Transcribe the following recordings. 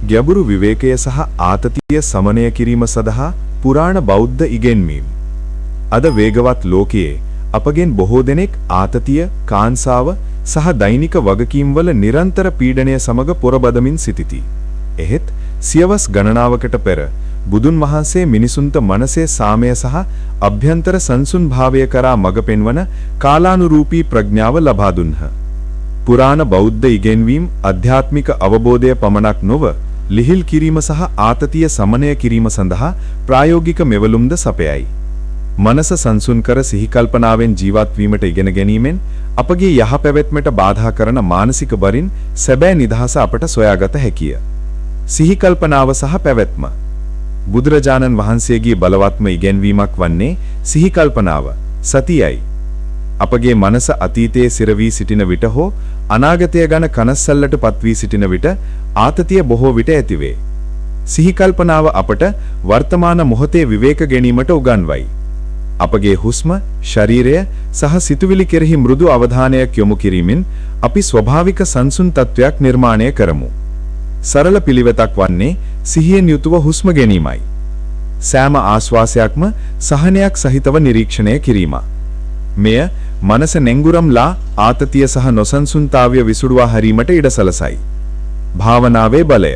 ගැඹුරු විවේකය සහ ආතතිය සමනය කිරීම සඳහා පුරාණ බෞද්ධ ඉගැන්වීම්. අද වේගවත් ලෝකයේ අපගෙන් බොහෝ දෙනෙක් ආතතිය, කාංසාව සහ දෛනික වගකීම්වල නිරන්තර පීඩනය සමග පොරබදමින් සිටිති. එහෙත් සියවස් ගණනාවකට පෙර බුදුන් වහන්සේ මිනිසුන්ට මනසේ සාමය සහ අභ්‍යන්තර සංසුන් භාවය කරා මඟ පෙන්වන කාලානුරූපී ප්‍රඥාව ලබා දුන්හ. පුරාණ බෞද්ධ ඉගැන්වීම් අධ්‍යාත්මික අවබෝධය පමණක් නොව ලිහිල් කිරීම සහ ආතතිය සමනය කිරීම සඳහා ප්‍රායෝගික මෙවලුම්ද සපයයි. මනස සංසුන් කර සිහි කල්පනාවෙන් ජීවත් වීමට ඉගෙන ගැනීමෙන් අපගේ යහපැවැත්මට බාධා කරන මානසික බරින් සැබෑ නිදහස අපට සොයාගත හැකිය. සිහි කල්පනාව සහ පැවැත්ම. බුදුරජාණන් වහන්සේගේ බලවත්ම ඉගැන්වීමක් වන්නේ සිහි කල්පනාව, සතියයි. අපගේ මනස අතීතයේ සිරවී සිටින විට හෝ අනාගතය ගැන කනස්සල්ලට පත්වී සිටින විට ආතතිය බොහෝ විට ඇතිවේ. සිහි කල්පනාව අපට වර්තමාන මොහොතේ විවේක ගැනීමට උගන්වයි. අපගේ හුස්ම, ශරීරය සහ සිතුවිලි කෙරෙහි මෘදු අවධානයක් යොමු කිරීමෙන් අපි ස්වභාවික සංසුන් තත්වයක් නිර්මාණය කරමු. සරල පිළිවෙතක් වන්නේ සිහියෙන් යුතුව හුස්ම ගැනීමයි. සෑම ආශ්වාසයක්ම සහනයක් සහිතව නිරීක්ෂණය කිරීම. මෙය මනස නෙංගුරම්ලා ආතතිය සහ නොසන්සුන්තාවය විසුරුවා හැරීමට ඉඩ සලසයි. භාවනාවේ බලය.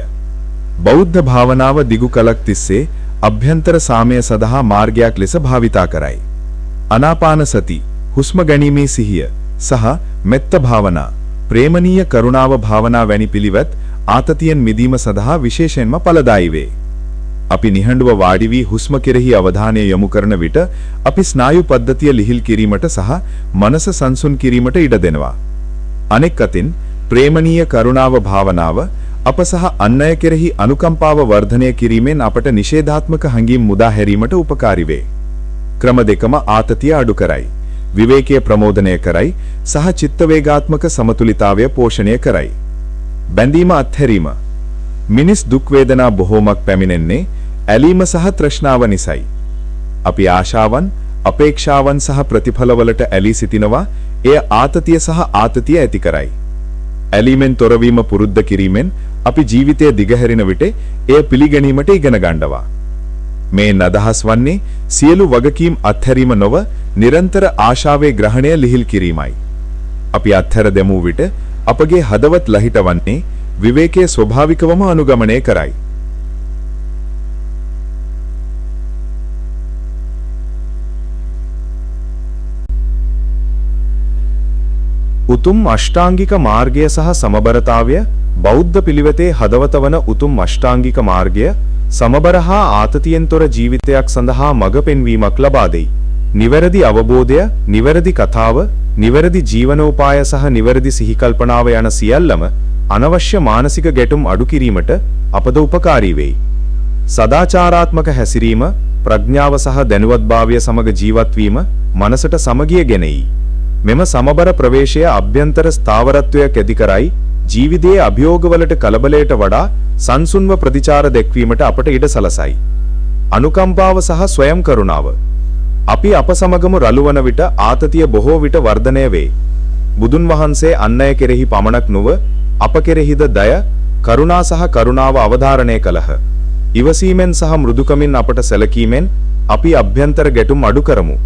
බෞද්ධ භාවනාව දිගු කලක් තිස්සේ අභ්‍යන්තර සාමය සඳහා මාර්ගයක් ලෙස භාවිතා කරයි. ආනාපාන සති, හුස්ම ගැනීමේ සිහිය සහ මෙත්ත භාවනා, ප්‍රේමනීය කරුණාව භාවනා වැනි පිළිවෙත් ආතතියෙන් මිදීම සඳහා විශේෂයෙන්ම ඵලදායී වේ. අපි නිහඬව වාඩි වී හුස්ම කෙරෙහි අවධානය යොමු කරන විට අපි ස්නායු පද්ධතිය ලිහිල් කිරීමට සහ මනස සංසුන් කිරීමට ඉඩ දෙනවා. අනෙක් අතින් ප්‍රේමනීය කරුණාව භාවනාව අප සහ අන් අය කෙරෙහි අනුකම්පාව වර්ධනය කිරීමෙන් අපට නිෂේධාත්මක හැඟීම් මුදා හැරීමට උපකාරී වේ. ක්‍රම දෙකම ආතතිය අඩු කරයි, විවේකයේ ප්‍රමෝදනය කරයි සහ චිත්ත වේගාත්මක සමතුලිතාවය පෝෂණය කරයි. බැඳීම අත්හැරීම. මිනිස් දුක් වේදනා බොහෝමක් පැමිණෙන්නේ ඇලීම සහ තෘෂ්ණාව නිසයි. අපි ආශාවන්, අපේක්ෂාවන් සහ ප්‍රතිඵලවලට ඇලී සිටිනවා. එය ආතතිය සහ ආතතිය ඇති කරයි. ඇලීමෙන් තොරවීම පුරුද්ද කිරීමෙන් අපි ජීවිතය දිගහැරෙන විට එය පිළිගැනීමට ඉගෙන ගන්නවා. මේ නදහස් වන්නේ සියලු වගකීම් අත්හැරීම නොව නිරන්තර ආශාවේ ග්‍රහණය ලිහිල් කිරීමයි. අපි අත්හැර දෙමු විට අපගේ හදවත් ලහිටවන්නේ විවේකයේ ස්වභාවිකවම අනුගමනය කරයි. උතුම් අෂ්ටාංගික මාර්ගය සහ සමබරතාවය. බෞද්ධ පිළිවෙතේ හදවත වන උතුම් අෂ්ටාංගික මාර්ගය සමබර හා ආතතියෙන් තොර ජීවිතයක් සඳහා මඟ පෙන්වීමක් ලබා දෙයි. නිවැරදි අවබෝධය, නිවැරදි කතාව, නිවැරදි ජීවනෝපාය සහ නිවැරදි සිහිකල්පනාව යන සියල්ලම අනවශ්‍ය මානසික ගැටුම් අඩු කිරීමට අපද උපකාරී වෙයි. සදාචාරාත්මක හැසිරීම, ප්‍රඥාව සහ දැනුවත්භාවය සමග ජීවත් වීම මනසට සමගිය ගෙනෙයි. මෙම සමබර ප්‍රවේශය අභ්‍යන්තර ස්ථාවරත්වයක් ඇති කරයි. ජීවිතයේ අභියෝගවලට කලබලයට වඩා සංසුන්ව ප්‍රතිචාර දැක්වීමට අපට ඉඩ සලසයි. අනුකම්පාව සහ ස්වයං කරුණාව. අපි අප සමගම රළුවන විට ආතතිය බොහෝ විට වර්ධනය වේ. බුදුන් වහන්සේ අන් අය කෙරෙහි පමණක් නොව අප කෙරෙහිද දය, කරුණා සහ කරුණාව අවධාරණය කළහ. ඉවසීමෙන් සහ මෘදුකමින් අපට සැලකීමෙන් අපි අභ්‍යන්තර ගැටුම් අඩු කරමු.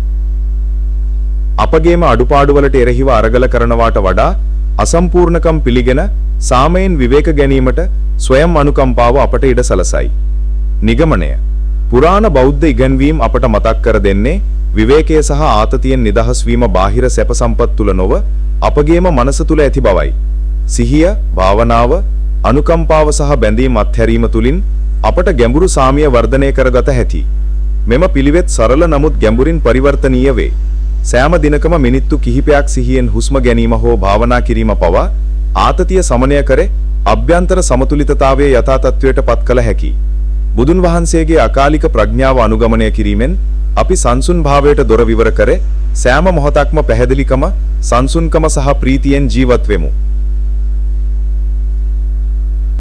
අපගේම අඩුපාඩුවලට එරෙහිව අරගල කරනවාට වඩා අසම්පූර්ණකම් පිළිගෙන සාමයෙන් විවේක ගැනීමට ස්වයං අනුකම්පාව අපට ඉඩ සලසයි. නිගමනය. පුරාණ බෞද්ධ ඉගැන්වීම් අපට මතක් කර දෙන්නේ විවේකය සහ ආතතියෙන් නිදහස් වීම බාහිර සැප සම්පත් තුල නොව අපගේම මනස තුල ඇති බවයි. සිහිය, භාවනාව, අනුකම්පාව සහ බැඳීම් අත්හැරීම තුලින් අපට ගැඹුරු සාමිය වර්ධනය කරගත හැකියි. මෙම පිළිවෙත් සරල නමුත් ගැඹුරින් පරිවර්තනීය වේ. සෑම දිනකම මිනිත්තු කිහිපයක් සිහියෙන් හුස්ම ගැනීම හෝ භාවනා කිරීම පවා ආතතිය සමනය කර අභ්‍යන්තර සමතුලිතතාවයේ යථා තත්වයට පත් කළ හැකියි. බුදුන් වහන්සේගේ අකාලික ප්‍රඥාව අනුගමනය කිරීමෙන් අපි සංසුන් භාවයට දොර විවර කර සෑම මොහොතක්ම පැහැදිලිකම, සංසුන්කම සහ ප්‍රීතියෙන් ජීවත් වෙමු.